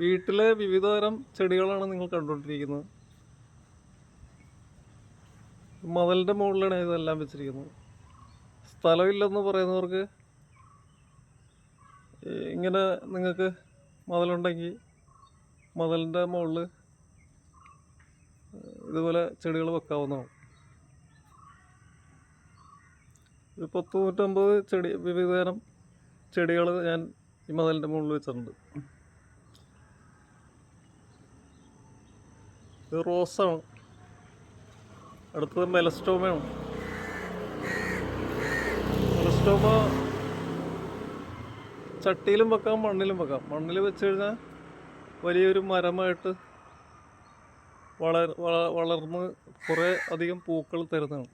വീട്ടിലെ വിവിധതരം ചെടികളാണ് നിങ്ങൾ കണ്ടുകൊണ്ടിരിക്കുന്നത്. മതിലിൻ്റെ മുകളിലാണ് ഇതെല്ലാം വെച്ചിരിക്കുന്നത്. സ്ഥലമില്ലെന്ന് പറയുന്നവർക്ക് ഇങ്ങനെ നിങ്ങൾക്ക് മതിലുണ്ടെങ്കിൽ മതിലിൻ്റെ മുകളിൽ ഇതുപോലെ ചെടികൾ വെക്കാവുന്നതാണ്. ഒരു 100-150 ചെടി വിവിധതരം ചെടികൾ ഞാൻ ഈ മതിലിൻ്റെ മുകളിൽ വെച്ചിട്ടുണ്ട്. ഇത് റോസാണ്, അടുത്തത് മെലസ്റ്റോമയാണ്. മെലസ്റ്റോമ ചട്ടിയിലും വെക്കാം, മണ്ണിലും വെക്കാം. മണ്ണിൽ വെച്ച് കഴിഞ്ഞാൽ വലിയൊരു മരമായിട്ട് വളർന്ന് കുറേ അധികം പൂക്കൾ തരുന്നതാണ്.